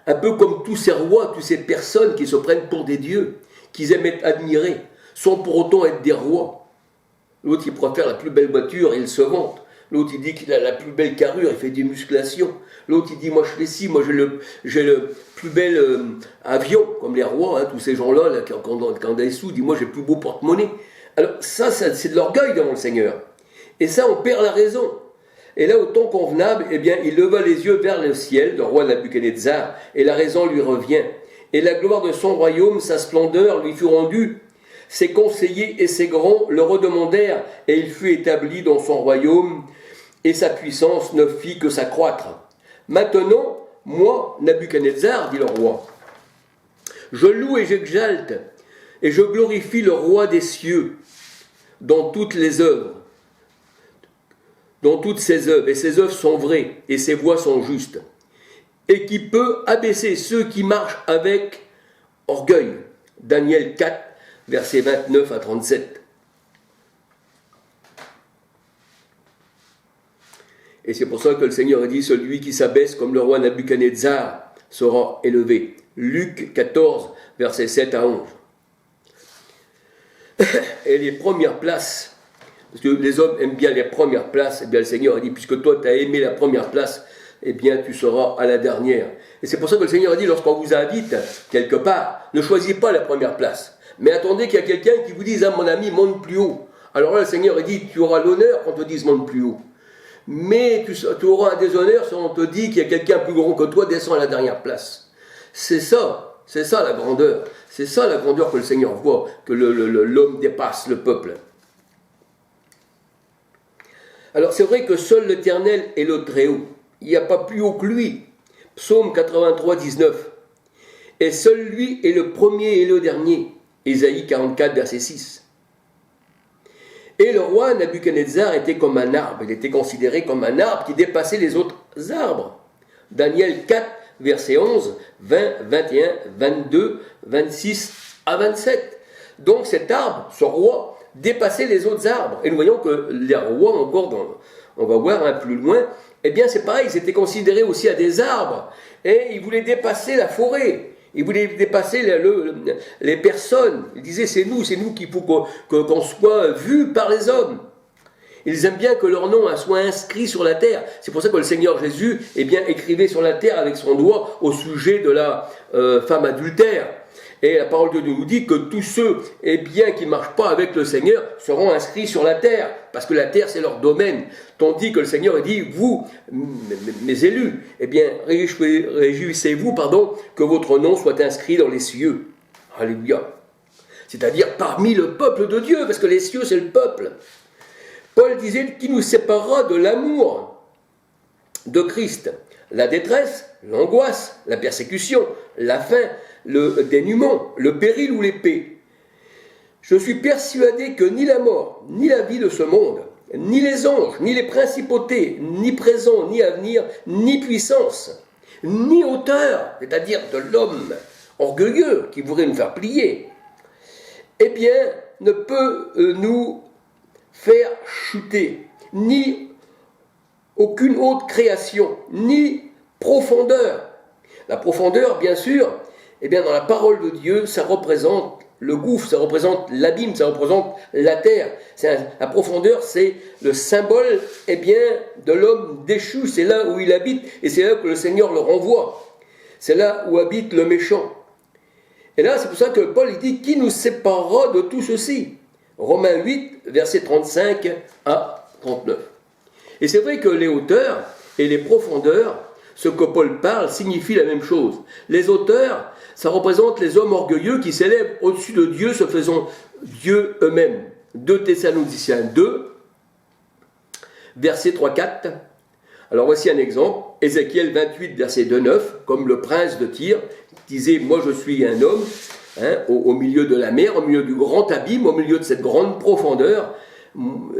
Un peu comme tous ces rois, toutes ces personnes qui se prennent pour des dieux, qu'ils aiment être admirés, sans pour autant être des rois. L'autre, il préfère la plus belle voiture et il se vante. L'autre, il dit qu'il a la plus belle carrure, il fait des musculations. L'autre, il dit, moi, je fais ci, moi, j'ai le plus bel avion, comme les rois, hein, tous ces gens-là, là, quand on a des sous, dit, moi, j'ai le plus beau porte-monnaie. Alors, ça c'est de l'orgueil devant le Seigneur. Et ça, on perd la raison. Et là, au temps convenable, eh bien, il leva les yeux vers le ciel, le roi Nabuchodonosor, et la raison lui revient. Et la gloire de son royaume, sa splendeur, lui fut rendue. Ses conseillers et ses grands le redemandèrent, et il fut établi dans son royaume, et sa puissance ne fit que s'accroître. Maintenant, moi, Nabuchodonosor, dit le roi, je loue et j'exalte, et je glorifie le roi des cieux dans toutes les œuvres, dans toutes ses œuvres, et ses œuvres sont vraies, et ses voies sont justes, et qui peut abaisser ceux qui marchent avec orgueil. Daniel 4, versets 29 à 37. Et c'est pour ça que le Seigneur a dit, celui qui s'abaisse comme le roi Nabuchodonosor sera élevé. Luc 14, versets 7 à 11. Et les premières places, parce que les hommes aiment bien les premières places, et bien le Seigneur a dit, puisque toi tu as aimé la première place, eh bien tu seras à la dernière. Et c'est pour ça que le Seigneur a dit, lorsqu'on vous invite quelque part, ne choisissez pas la première place, mais attendez qu'il y a quelqu'un qui vous dise, ah mon ami, monte plus haut. Alors là, le Seigneur a dit, tu auras l'honneur qu'on te dise, monte plus haut. Mais tu auras un déshonneur si on te dit qu'il y a quelqu'un plus grand que toi, descend à la dernière place. C'est ça la grandeur. C'est ça la grandeur que le Seigneur voit, que l'homme dépasse le peuple. Alors c'est vrai que seul l'Éternel est le Très-Haut. Il n'y a pas plus haut que lui. Psaume 83, 19. Et seul lui est le premier et le dernier. Ésaïe 44, verset 6. Et le roi Nabuchodonosor était comme un arbre. Il était considéré comme un arbre qui dépassait les autres arbres. Daniel 4, verset 11, 20, 21, 22, 26 à 27. Donc cet arbre, ce roi, dépassait les autres arbres. Et nous voyons que les rois, encore, on va voir un plus loin, eh bien c'est pareil, ils étaient considérés aussi à des arbres. Et ils voulaient dépasser la forêt. Ils voulaient dépasser les personnes. Ils disaient, c'est nous qu'il faut qu'on soit vu par les hommes. Ils aiment bien que leur nom soit inscrit sur la terre. C'est pour ça que le Seigneur Jésus, eh bien, écrivait sur la terre avec son doigt au sujet de la femme adultère. Et la parole de Dieu nous dit que tous ceux, eh bien, qui ne marchent pas avec le Seigneur seront inscrits sur la terre, parce que la terre, c'est leur domaine. Tandis que le Seigneur dit, vous, mes élus, eh bien, réjouissez-vous, que votre nom soit inscrit dans les cieux. Alléluia. C'est-à-dire parmi le peuple de Dieu, parce que les cieux, c'est le peuple. Paul disait, qui nous séparera de l'amour de Christ? La détresse, l'angoisse, la persécution, la faim, le dénuement, le péril ou l'épée. Je suis persuadé que ni la mort, ni la vie de ce monde, ni les anges, ni les principautés, ni présent, ni avenir, ni puissance, ni hauteur, c'est-à-dire de l'homme orgueilleux qui voudrait nous faire plier, eh bien, ne peut nous faire chuter, ni aucune autre création, ni profondeur. La profondeur, bien sûr, eh bien, dans la parole de Dieu, ça représente le gouffre, ça représente l'abîme, ça représente la terre. La profondeur, c'est le symbole, eh bien, de l'homme déchu. C'est là où il habite, et c'est là que le Seigneur le renvoie. C'est là où habite le méchant. Et là, c'est pour ça que Paul il dit, qui nous séparera de tout ceci? Romains 8, versets 35 à 39. Et c'est vrai que les hauteurs et les profondeurs, ce que Paul parle, signifie la même chose. Les hauteurs, ça représente les hommes orgueilleux qui s'élèvent au-dessus de Dieu, se faisant Dieu eux-mêmes. 2 Thessaloniciens 2, versets 3-4. Alors voici un exemple. Ézéchiel 28, verset 2-9, comme le prince de Tyr disait, moi je suis un homme, au milieu de la mer, au milieu du grand abîme, au milieu de cette grande profondeur.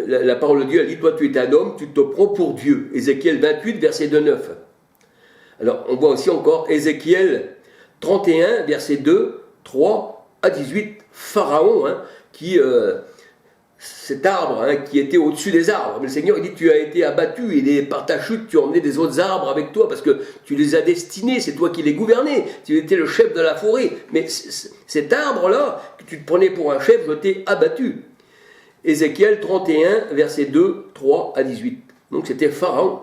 La parole de Dieu, elle dit, toi tu es un homme, tu te prends pour Dieu. Ézéchiel 28, verset 2-9. Alors on voit aussi encore Ézéchiel 31, verset 2, 3 à 18, Pharaon, qui cet arbre qui était au-dessus des arbres. Mais le Seigneur dit, tu as été abattu et par ta chute, tu as emmené des autres arbres avec toi parce que tu les as destinés, c'est toi qui les gouvernais, tu étais le chef de la forêt. Mais cet arbre-là, que tu te prenais pour un chef, je t'ai abattu. Ézéchiel 31, versets 2, 3 à 18. Donc c'était Pharaon.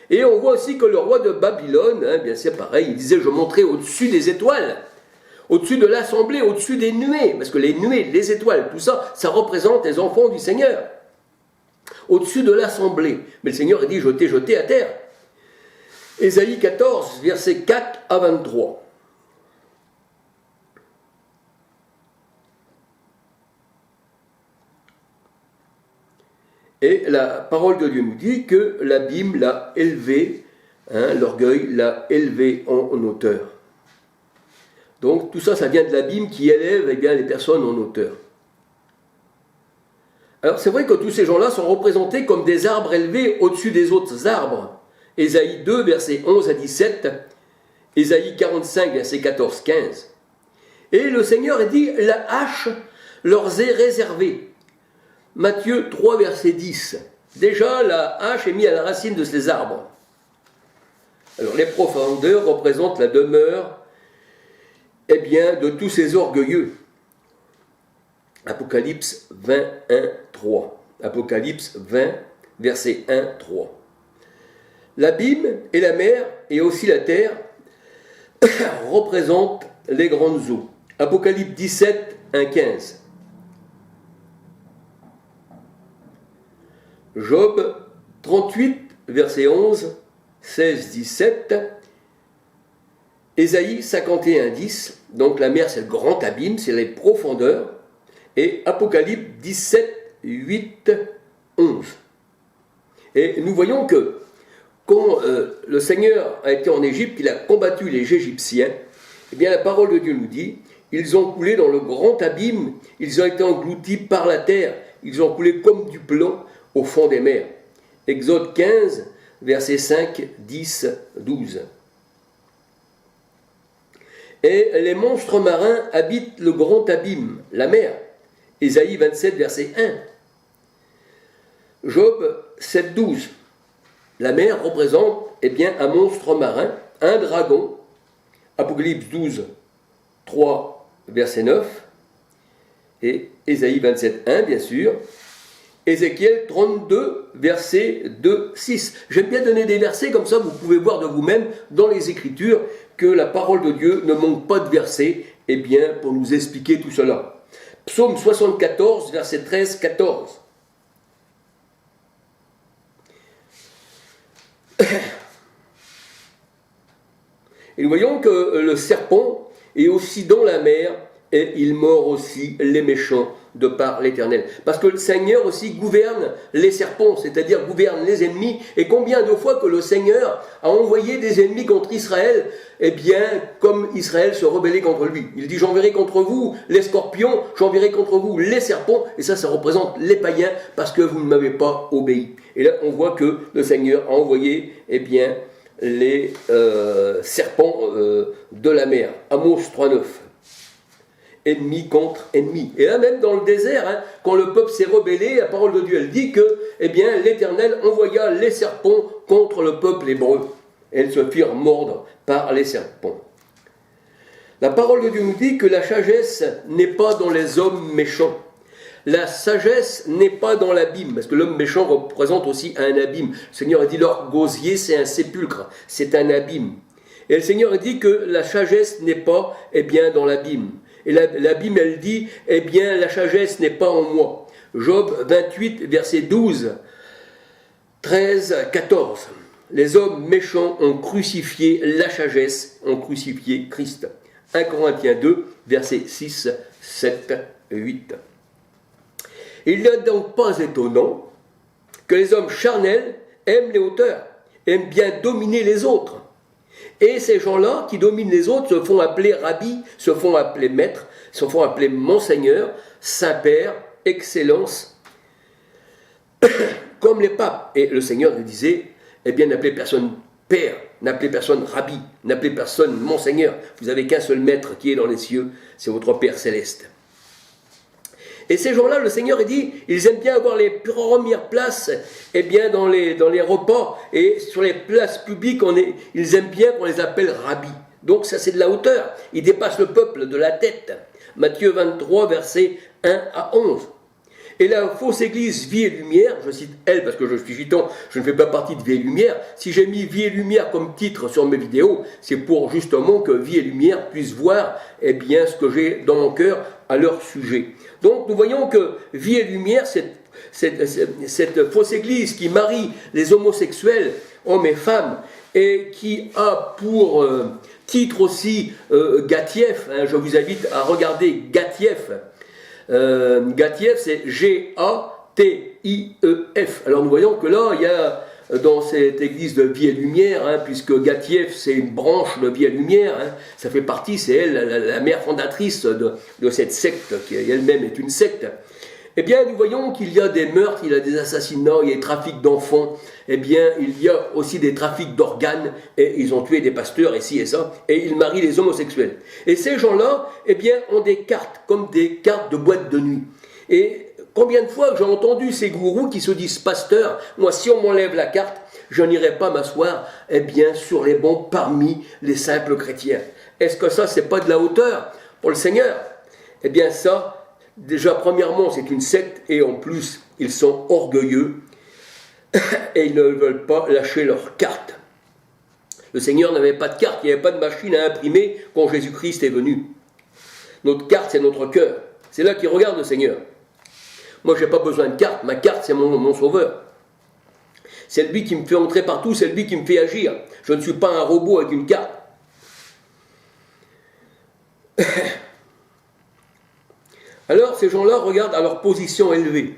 Et on voit aussi que le roi de Babylone, bien c'est pareil, il disait, je monterai au-dessus des étoiles. Au-dessus de l'assemblée, au-dessus des nuées, parce que les nuées, les étoiles, tout ça, ça représente les enfants du Seigneur. Au-dessus de l'assemblée. Mais le Seigneur a dit, je t'ai jeté à terre. Ésaïe 14, versets 4 à 23. Et la parole de Dieu nous dit que l'abîme l'a élevé, l'orgueil l'a élevé en hauteur. Donc tout ça, ça vient de l'abîme qui élève les personnes en hauteur. Alors c'est vrai que tous ces gens-là sont représentés comme des arbres élevés au-dessus des autres arbres. Ésaïe 2, versets 11 à 17, Ésaïe 45, versets 14-15. Et le Seigneur dit, la hache leur est réservée. Matthieu 3, verset 10. Déjà, la hache est mise à la racine de ces arbres. Alors les profondeurs représentent la demeure de tous ces orgueilleux. Apocalypse 21, 3. Apocalypse 20, verset 1, 3. L'abîme et la mer, et aussi la terre, représentent les grandes eaux. Apocalypse 17, 1, 15. Job 38, verset 11, 16, 17. Ésaïe 51, 10, donc la mer c'est le grand abîme, c'est les profondeurs, et Apocalypse 17, 8, 11. Et nous voyons que quand le Seigneur a été en Égypte, il a combattu les Égyptiens, eh bien la parole de Dieu nous dit, ils ont coulé dans le grand abîme, ils ont été engloutis par la terre, ils ont coulé comme du plomb au fond des mers. Exode 15, versets 5, 10, 12. Et les monstres marins habitent le grand abîme, la mer. Ésaïe 27, verset 1. Job 7, 12. La mer représente un monstre marin, un dragon. Apocalypse 12, 3, verset 9. Et Ésaïe 27, 1, bien sûr. Ézéchiel 32, verset 2, 6. J'aime bien donner des versets, comme ça vous pouvez voir de vous-même dans les Écritures que la parole de Dieu ne manque pas de versets, pour nous expliquer tout cela. Psaume 74, verset 13, 14. Et nous voyons que le serpent est aussi dans la mer et il mord aussi les méchants de par l'Éternel. Parce que le Seigneur aussi gouverne les serpents, c'est-à-dire gouverne les ennemis. Et combien de fois que le Seigneur a envoyé des ennemis contre Israël, comme Israël se rebellait contre lui. Il dit, j'enverrai contre vous les scorpions, j'enverrai contre vous les serpents. Et ça représente les païens parce que vous ne m'avez pas obéi. Et là, on voit que le Seigneur a envoyé, les serpents de la mer. Amos 3.9. Ennemi contre ennemi. Et là même dans le désert, quand le peuple s'est rebellé, la parole de Dieu elle dit que l'Éternel envoya les serpents contre le peuple hébreu. Et elles se firent mordre par les serpents. La parole de Dieu nous dit que la sagesse n'est pas dans les hommes méchants. La sagesse n'est pas dans l'abîme, parce que l'homme méchant représente aussi un abîme. Le Seigneur a dit leur gosier c'est un sépulcre, c'est un abîme. Et le Seigneur a dit que la sagesse n'est pas dans l'abîme. Et l'abîme, elle dit, la sagesse n'est pas en moi. Job 28, verset 12, 13, 14. Les hommes méchants ont crucifié la sagesse, ont crucifié Christ. 1 Corinthiens 2, verset 6, 7, 8. Il n'est donc pas étonnant que les hommes charnels aiment les hauteurs, aiment bien dominer les autres. Et ces gens-là qui dominent les autres se font appeler rabbi, se font appeler maître, se font appeler monseigneur, Saint-Père, Excellence, comme les papes. Et le Seigneur nous disait, n'appelez personne Père, n'appelez personne Rabbi, n'appelez personne Monseigneur. Vous n'avez qu'un seul maître qui est dans les cieux, c'est votre Père céleste. Et ces gens-là, le Seigneur il dit, ils aiment bien avoir les premières places dans les repas et sur les places publiques, ils aiment bien qu'on les appelle rabbis. Donc ça c'est de la hauteur, ils dépassent le peuple de la tête. Matthieu 23, versets 1 à 11. Et la fausse église Vie et Lumière, je cite elle parce que je suis gitan, je ne fais pas partie de Vie et Lumière. Si j'ai mis Vie et Lumière comme titre sur mes vidéos, c'est pour justement que Vie et Lumière puisse voir ce que j'ai dans mon cœur à leur sujet. Donc nous voyons que Vie et Lumière, cette fausse église qui marie les homosexuels, hommes et femmes, et qui a pour titre aussi Gatief, je vous invite à regarder Gatief. Gatief, c'est G-A-T-I-E-F. Alors nous voyons que là, il y a dans cette église de Vie et Lumière, puisque Gatief, c'est une branche de Vie et Lumière, ça fait partie, c'est elle, la mère fondatrice de cette secte, qui elle-même est une secte. Eh bien, nous voyons qu'il y a des meurtres, il y a des assassinats, il y a des trafics d'enfants, il y a aussi des trafics d'organes, et ils ont tué des pasteurs, et ci et ça, et ils marient les homosexuels. Et ces gens-là, ont des cartes, comme des cartes de boîte de nuit. Et combien de fois j'ai entendu ces gourous qui se disent pasteurs, moi, si on m'enlève la carte, je n'irai pas m'asseoir, sur les bancs parmi les simples chrétiens. Est-ce que ça, c'est pas de la hauteur pour le Seigneur? Ça, déjà, premièrement, c'est une secte, et en plus, ils sont orgueilleux, et ils ne veulent pas lâcher leur carte. Le Seigneur n'avait pas de carte, il n'y avait pas de machine à imprimer quand Jésus-Christ est venu. Notre carte, c'est notre cœur. C'est là qu'il regarde le Seigneur. Moi, je n'ai pas besoin de carte, ma carte, c'est mon sauveur. C'est lui qui me fait entrer partout, c'est lui qui me fait agir. Je ne suis pas un robot avec une carte. Alors, ces gens-là regardent à leur position élevée.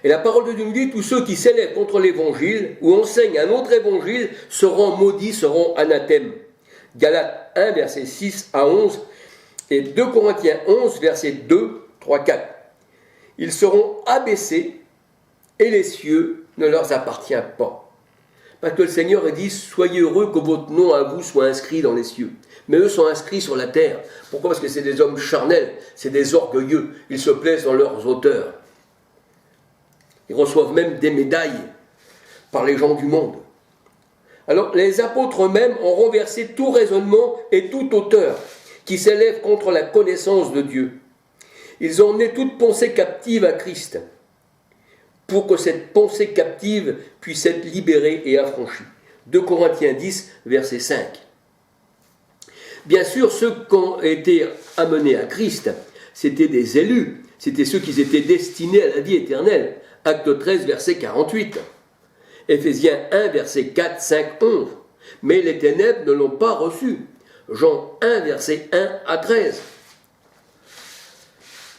Et la parole de Dieu nous dit, tous ceux qui s'élèvent contre l'évangile ou enseignent un autre évangile seront maudits, seront anathèmes. Galates 1, versets 6 à 11 et 2 Corinthiens 11, versets 2, 3, 4. Ils seront abaissés et les cieux ne leur appartiennent pas. Parce que le Seigneur a dit, soyez heureux que votre nom à vous soit inscrit dans les cieux. Mais eux sont inscrits sur la terre. Pourquoi? Parce que c'est des hommes charnels, c'est des orgueilleux. Ils se plaisent dans leurs auteurs. Ils reçoivent même des médailles par les gens du monde. Alors, les apôtres eux-mêmes ont renversé tout raisonnement et toute hauteur qui s'élève contre la connaissance de Dieu. Ils ont emmené toute pensée captive à Christ, pour que cette pensée captive puisse être libérée et affranchie. 2 Corinthiens 10, verset 5. Bien sûr, ceux qui ont été amenés à Christ, c'était des élus, c'était ceux qui étaient destinés à la vie éternelle. Acte 13, verset 48. Éphésiens 1, verset 4, 5, 11. Mais les ténèbres ne l'ont pas reçu. Jean 1, verset 1 à 13.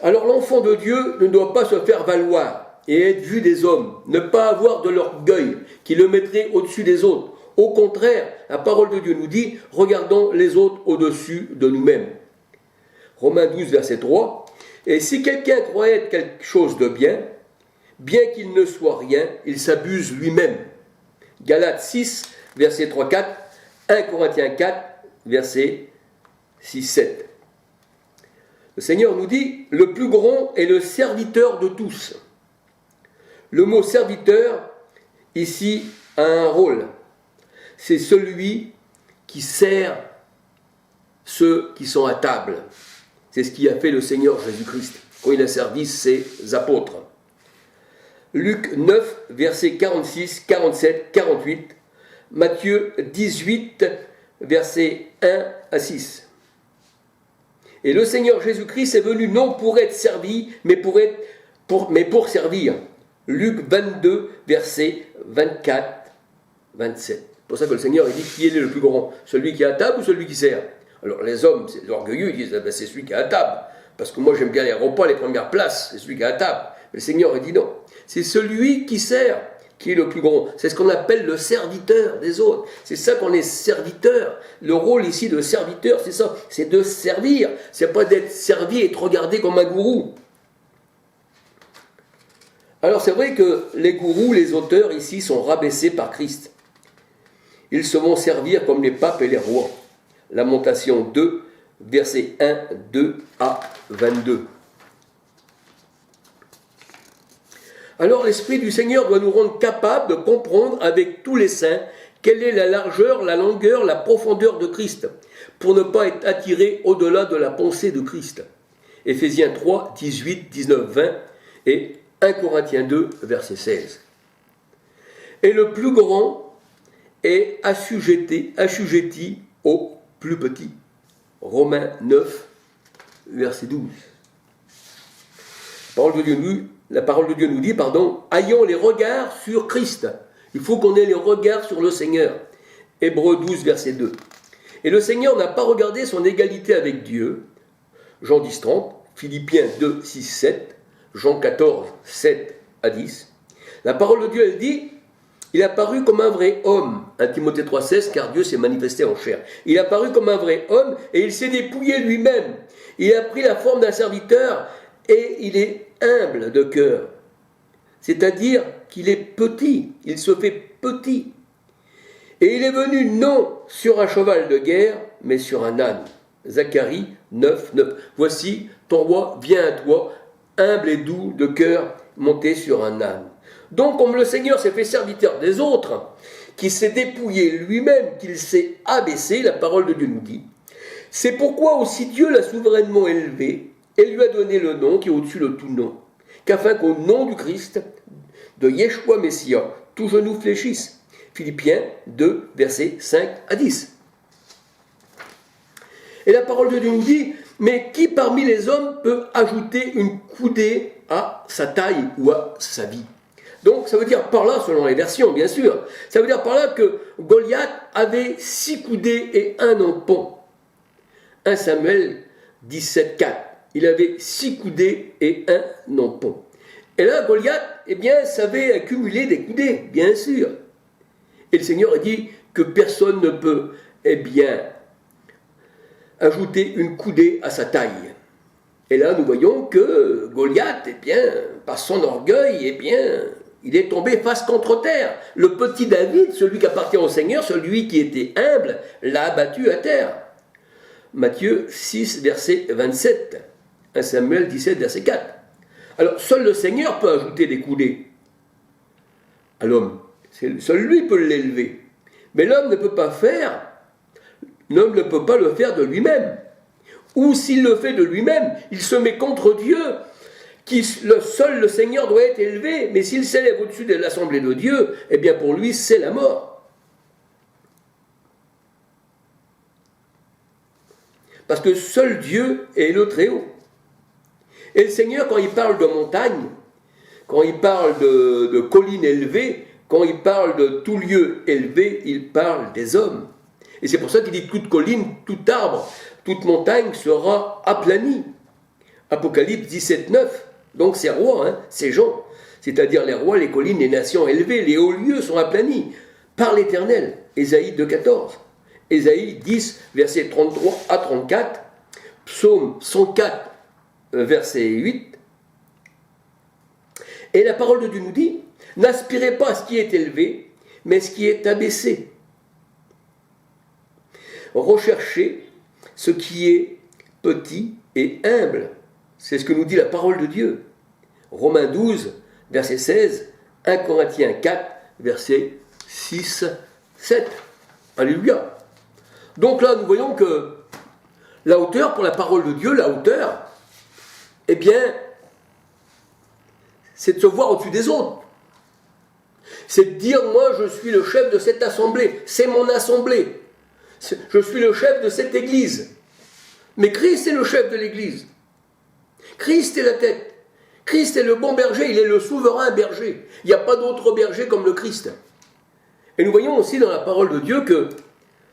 Alors l'enfant de Dieu ne doit pas se faire valoir et être vu des hommes, ne pas avoir de l'orgueil qui le mettrait au-dessus des autres. Au contraire, la parole de Dieu nous dit, regardons les autres au-dessus de nous-mêmes. Romains 12, verset 3. Et si quelqu'un croit être quelque chose de bien, bien qu'il ne soit rien, il s'abuse lui-même. Galates 6, verset 3, 4. 1 Corinthiens 4, verset 6, 7. Le Seigneur nous dit, le plus grand est le serviteur de tous. Le mot serviteur, ici, a un rôle. C'est celui qui sert ceux qui sont à table. C'est ce qui a fait le Seigneur Jésus-Christ quand il a servi ses apôtres. Luc 9, versets 46, 47, 48. Matthieu 18, versets 1 à 6. Et le Seigneur Jésus-Christ est venu non pour être servi, mais pour servir. Luc 22, versets 24, 27. C'est pour ça que le Seigneur dit qui est le plus grand, celui qui est à table ou celui qui sert? Alors les hommes, c'est orgueilleux, ils disent c'est celui qui est à table, parce que moi j'aime bien les repas, les premières places, c'est celui qui est à table. Mais le Seigneur dit non, c'est celui qui sert qui est le plus grand. C'est ce qu'on appelle le serviteur des autres. C'est ça qu'on est serviteur. Le rôle ici de serviteur, c'est ça, c'est de servir. C'est pas d'être servi et de regarder comme un gourou. Alors c'est vrai que les gourous, les auteurs ici sont rabaissés par Christ. Ils se vont servir comme les papes et les rois. Lamentation 2, versets 1, 2 à 22. Alors l'Esprit du Seigneur doit nous rendre capables de comprendre avec tous les saints quelle est la largeur, la longueur, la profondeur de Christ, pour ne pas être attiré au-delà de la pensée de Christ. Éphésiens 3, 18, 19, 20 et 1 Corinthiens 2, verset 16. Et le plus grand est assujetti au plus petit. Romains 9, verset 12. La parole de Dieu nous dit, ayons les regards sur Christ. Il faut qu'on ait les regards sur le Seigneur. Hébreux 12, verset 2. Et le Seigneur n'a pas regardé son égalité avec Dieu. Jean 10, 30, Philippiens 2, 6, 7, Jean 14, 7 à 10. La parole de Dieu, elle dit, il a paru comme un vrai homme. 1 Timothée 3, 16, car Dieu s'est manifesté en chair. Il a paru comme un vrai homme et il s'est dépouillé lui-même. Il a pris la forme d'un serviteur et il est humble de cœur. C'est-à-dire qu'il est petit, il se fait petit. Et il est venu non sur un cheval de guerre, mais sur un âne. Zacharie 9, 9. Voici, ton roi vient à toi, humble et doux de cœur, monté sur un âne. Donc, comme le Seigneur s'est fait serviteur des autres, qu'il s'est dépouillé lui-même, qu'il s'est abaissé, la parole de Dieu nous dit, c'est pourquoi aussi Dieu l'a souverainement élevé et lui a donné le nom qui est au-dessus de tout nom, qu'afin qu'au nom du Christ, de Yeshua Messia, tout genou fléchisse. Philippiens 2, versets 5 à 10. Et la parole de Dieu nous dit, mais qui parmi les hommes peut ajouter une coudée à sa taille ou à sa vie? Donc ça veut dire par là, selon les versions bien sûr, ça veut dire par là que Goliath avait 6 coudées et 1 ampon. 1 Samuel 17, 4. Il avait 6 coudées et 1 ampon. Et là, Goliath, savait accumuler des coudées, bien sûr. Et le Seigneur a dit que personne ne peut, ajouter une coudée à sa taille. Et là, nous voyons que Goliath, par son orgueil, il est tombé face contre terre. Le petit David, celui qui appartient au Seigneur, celui qui était humble, l'a abattu à terre. Matthieu 6, verset 27. 1 Samuel 17, verset 4. Alors, seul le Seigneur peut ajouter des coudées à l'homme. Seul lui peut l'élever. Mais l'homme ne peut pas le faire de lui-même. Ou s'il le fait de lui-même, il se met contre Dieu, seul le Seigneur doit être élevé, mais s'il s'élève au-dessus de l'assemblée de Dieu, pour lui, c'est la mort. Parce que seul Dieu est le Très-Haut. Et le Seigneur, quand il parle de montagne, quand il parle de collines élevées, quand il parle de tout lieu élevé, il parle des hommes. Et c'est pour ça qu'il dit toute colline, tout arbre, toute montagne sera aplanie. Apocalypse 17, 9. Donc ces rois, ces gens, c'est-à-dire les rois, les collines, les nations élevées, les hauts lieux sont aplanis par l'Éternel. Ésaïe 2, 14. Ésaïe 10, versets 33 à 34. Psaume 104, verset 8. Et la parole de Dieu nous dit, n'aspirez pas à ce qui est élevé, mais ce qui est abaissé. Recherchez ce qui est petit et humble. C'est ce que nous dit la parole de Dieu. Romains 12, verset 16, 1 Corinthiens 4, verset 6, 7. Alléluia. Donc là, nous voyons que la hauteur, pour la parole de Dieu, la hauteur, c'est de se voir au-dessus des autres. C'est de dire, moi, je suis le chef de cette assemblée. C'est mon assemblée. Je suis le chef de cette église. Mais Christ est le chef de l'église. Christ est la tête. Christ est le bon berger, il est le souverain berger. Il n'y a pas d'autre berger comme le Christ. Et nous voyons aussi dans la parole de Dieu que,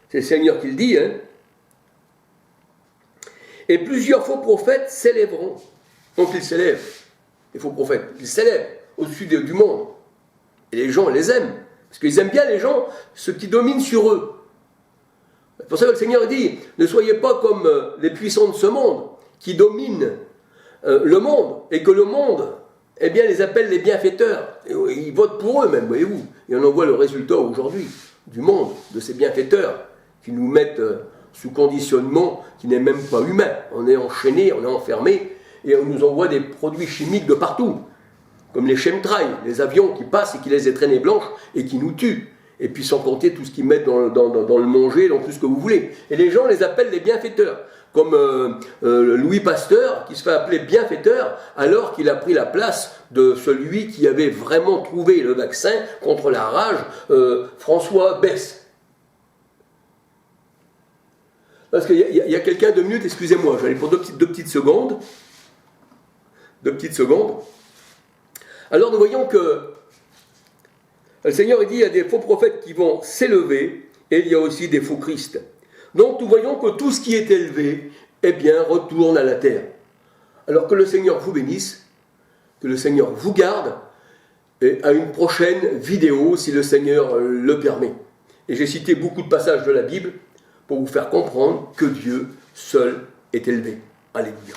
c'est le Seigneur qui le dit, et plusieurs faux prophètes s'élèveront. Donc ils s'élèvent, les faux prophètes, ils s'élèvent au-dessus du monde. Et les gens les aiment, parce qu'ils aiment bien les gens, ceux qui dominent sur eux. C'est pour ça que le Seigneur dit, ne soyez pas comme les puissants de ce monde, qui dominent le monde, et que le monde, les appelle les bienfaiteurs. Et ils votent pour eux même, voyez-vous. Et on en voit le résultat aujourd'hui, du monde, de ces bienfaiteurs, qui nous mettent sous conditionnement qui n'est même pas humain. On est enchaîné, on est enfermé, et on nous envoie des produits chimiques de partout, comme les chemtrails, les avions qui passent et qui laissent des traînées blanches et qui nous tuent. Et puis sans compter tout ce qu'ils mettent dans le manger, dans tout ce que vous voulez. Et les gens les appellent les bienfaiteurs. Comme Louis Pasteur, qui se fait appeler bienfaiteur, alors qu'il a pris la place de celui qui avait vraiment trouvé le vaccin contre la rage, François Besse. Parce qu'il y a quelqu'un de minutes, excusez-moi, j'allais pour deux petites secondes. 2 petites secondes. Alors nous voyons que le Seigneur dit qu'il y a des faux prophètes qui vont s'élever, et il y a aussi des faux Christ. Donc nous voyons que tout ce qui est élevé, eh bien, retourne à la terre. Alors que le Seigneur vous bénisse, que le Seigneur vous garde, et à une prochaine vidéo, si le Seigneur le permet. Et j'ai cité beaucoup de passages de la Bible pour vous faire comprendre que Dieu seul est élevé. Alléluia.